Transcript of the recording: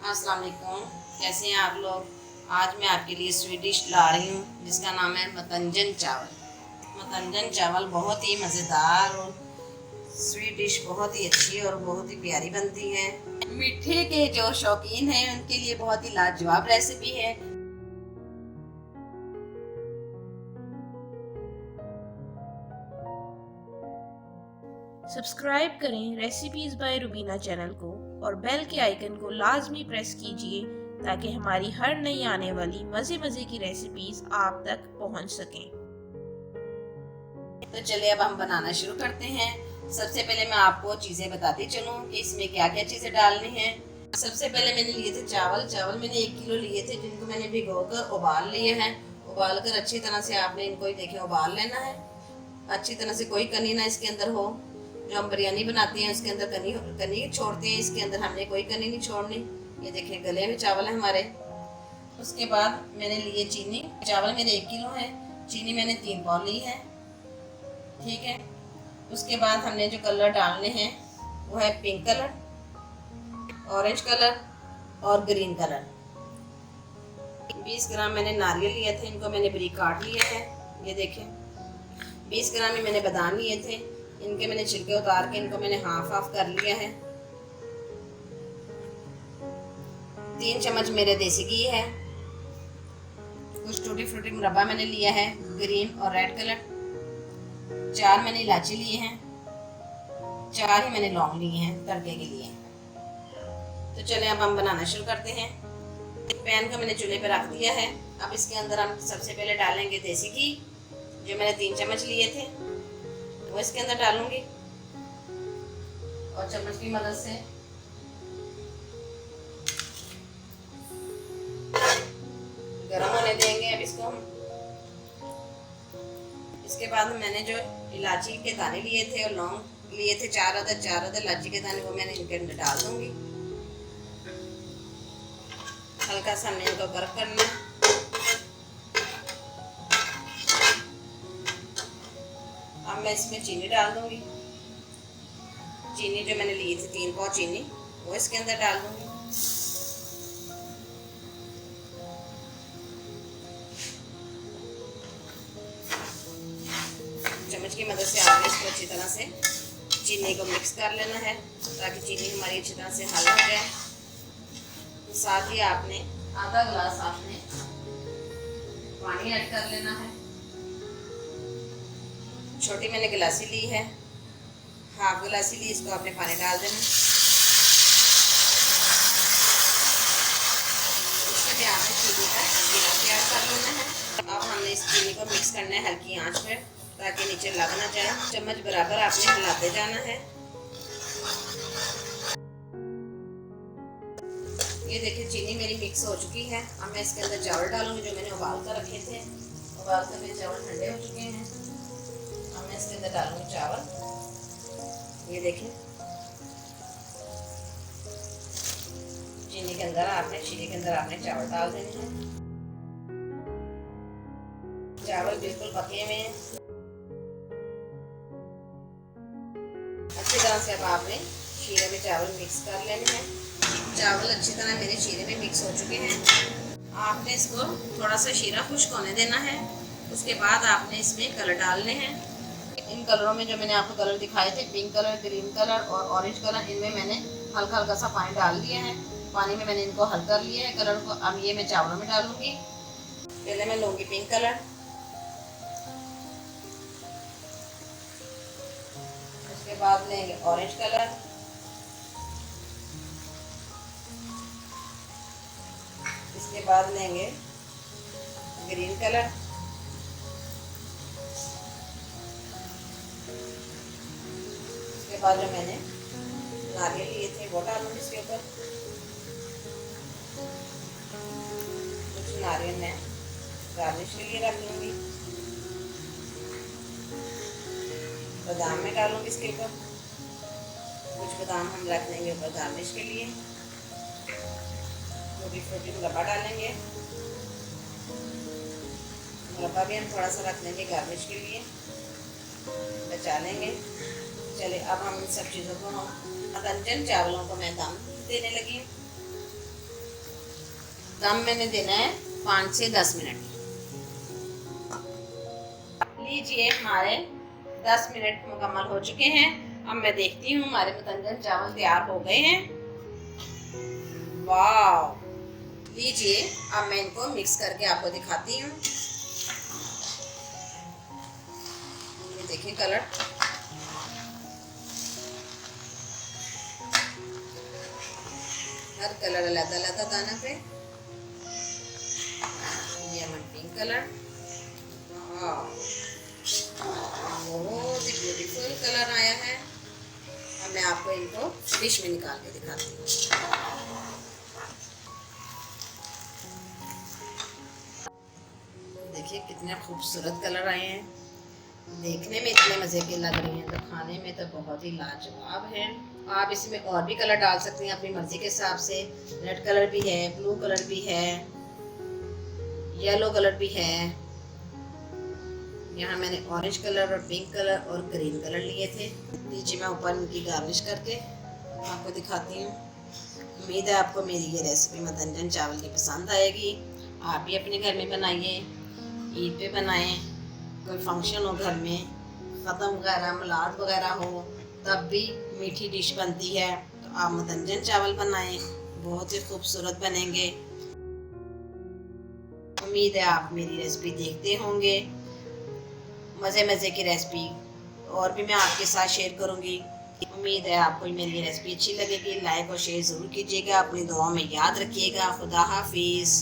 अस्सलाम वालेकुम, कैसे हैं आप लोग। आज मैं आपके लिए स्वीट डिश ला रही हूँ जिसका नाम है मतंजन चावल। मतंजन चावल बहुत ही मज़ेदार और स्वीट डिश बहुत ही अच्छी और बहुत ही प्यारी बनती है। मीठे के जो शौकीन हैं उनके लिए बहुत ही लाजवाब रेसिपी है। सब्सक्राइब करें रेसिपीज़ बाय रुबीना चैनल को और बेल के आइकन को लाजमी प्रेस कीजिए ताकि हमारी हर नई आने वाली मज़े की रेसिपीज़ आप तक पहुंच सकें। तो चलिए अब हम बनाना शुरू करते हैं। सबसे पहले मैं आपको चीज़ें बताती चलूँ कि इसमें क्या क्या चीज़ें डालनी है। सबसे पहले मैंने लिए थे चावल मैंने 1 किलो लिए थे, जिनको मैंने भिगोकर उबाल लिए हैं। उबाल कर अच्छी तरह से आपने इनको देखे उबाल लेना है अच्छी तरह से, कोई कनी ना इसके अंदर हो। जो हम बिरयानी बनाते हैं उसके अंदर कनी छोड़ते हैं, इसके अंदर हमने कोई कनी नहीं छोड़नी। ये देखिए गले में चावल है हमारे। उसके बाद मैंने लिए चीनी। चावल मेरे 1 किलो है, चीनी मैंने 3 पाव ली है, ठीक है। उसके बाद हमने जो कलर डालने हैं वो है पिंक कलर, ऑरेंज कलर और ग्रीन कलर। 20 ग्राम मैंने नारियल लिए थे, इनको मैंने बारीक काट लिए हैं। ये देखें 20 ग्राम ही मैंने बादाम लिए थे, इनके मैंने छिलके उतार के इनको मैंने हाफ कर लिया है। 3 चम्मच मेरे देसी घी है। कुछ टूटी फ्रूटी मुरब्बा मैंने लिया है, ग्रीन और रेड कलर। 4 मैंने इलायची लिए हैं, 4 ही मैंने लौंग लिए हैं तड़के के लिए। तो चलें अब हम बनाना शुरू करते हैं। पैन को मैंने चूल्हे पर रख दिया है। अब इसके अंदर हम सबसे पहले डालेंगे देसी घी, जो मैंने 3 चम्मच लिए थे वो इसके अंदर डालूंगी और चम्मच की मदद से गरम होने देंगे। अब इसको हम इसके बाद मैंने जो इलायची के दाने लिए थे और लौंग लिए थे 4 अदद इलायची के दाने, वो मैंने इनके अंदर डाल दूंगी। हल्का सा हमने इनको गर्म करना है। अब मैं इसमें चीनी डाल दूंगी। चीनी जो मैंने ली थी 3 पाव चीनी, वो इसके अंदर डाल दूंगी। चम्मच की मदद से आपने इसको अच्छी तरह से चीनी को मिक्स कर लेना है ताकि चीनी हमारी अच्छी तरह से हल हो जाए। साथ ही आपने आधा गिलास आपने पानी ऐड कर लेना है। छोटी मैंने गिलासी ली है, हाफ गिलासी ली, इसको आपने पानी डाल देना। इसमें भी आपने चीनी का सीरा तैयार कर लेना है। अब हमने इस चीनी को मिक्स करना है हल्की आंच पर ताकि नीचे लग ना जाए। चम्मच बराबर आपने हिलाते जाना है। ये देखिए चीनी मेरी मिक्स हो चुकी है। अब मैं इसके अंदर चावल डालूंगी जो मैंने उबाल कर रखे थे। उबाल कर मेरे चावल ठंडे हो चुके हैं। अब मैं इसके अंदर डालूंगी चावल। ये देखिए चीनी के अंदर आपने चावल डाल देने हैं। चावल बिल्कुल पके हुए हैं। अच्छी तरह से अब आपने शीरे में चावल मिक्स कर लेने हैं। चावल अच्छी तरह मेरे शीरे में मिक्स हो चुके हैं। आपने इसको थोड़ा सा शीरा खुश्क होने देना है। उसके बाद आपने इसमें कलर डालने हैं। इन कलरों में जो मैंने आपको कलर दिखाए थे, पिंक कलर, ग्रीन कलर और ऑरेंज कलर, इनमें मैंने हल्का हल्का सा पानी डाल दिया है। पानी में मैंने इनको हल कर लिया है कलर को। अब ये मैं चावलों में डालूंगी। पहले मैं लूँगी पिंक कलर, उसके बाद लेंगे ऑरेंज कलर, इसके बाद लेंगे ग्रीन कलर, इसके बाद जो मैंने नारियल लिए थे वो डालूंगी इसके ऊपर। कुछ नारियल मैं गार्निश के लिए रख लूँगी। बादाम में डालूंगी इसके ऊपर। कुछ बादाम हम रख देंगे ऊपर गार्निश के लिए। टूटी फ्रूटी मुरब्बा डालेंगे। मुरब्बा भी हम थोड़ा सा रख देंगे गार्निश के लिए, बचा लेंगे। चले अब हम इन सब चीज़ों को मतंजन चावलों को मैं दम देने लगी। दम मैंने देना है 5 से 10 मिनट। लीजिए हमारे 10 मिनट मुकम्मल हो चुके हैं। अब मैं देखती हूँ हमारे मतंजन चावल तैयार हो गए हैं। वाह! लीजिए अब मैं इनको मिक्स करके आपको दिखाती हूँ। ये देखिए कलर, हर कलर अलग-अलग दाना पे। लेमन पिंक कलर, बहुत ही ब्यूटीफुल कलर आया है। अब मैं आपको इनको डिश में निकाल के दिखाती हूँ। देखिए कितने खूबसूरत कलर आए हैं। देखने में इतने मज़े के लग रहे हैं तो खाने में तो बहुत ही लाजवाब है। आप इसमें और भी कलर डाल सकते हैं अपनी मर्जी के हिसाब से। रेड कलर भी है, ब्लू कलर भी है, येलो कलर भी है। यहाँ मैंने ऑरेंज कलर और पिंक कलर और ग्रीन कलर लिए थे। नीचे मैं ऊपर इनकी गार्निश करके आपको दिखाती हूँ। उम्मीद है आपको मेरी ये रेसिपी मतंजन चावल की पसंद आएगी। आप भी अपने घर में बनाइए, ईद पे बनाएं, कोई फंक्शन हो घर में, ख़त्म वगैरह मिलाद वगैरह हो, तब भी मीठी डिश बनती है तो आप मतंजन चावल बनाएं, बहुत ही खूबसूरत बनेंगे। उम्मीद है आप मेरी रेसिपी देखते होंगे। मज़े की रेसिपी और भी मैं आपके साथ शेयर करूंगी। उम्मीद है आपको मेरी रेसिपी अच्छी लगेगी। लाइक और शेयर ज़रूर कीजिएगा। अपनी दुआ में याद रखिएगा। खुदा हाफिज़।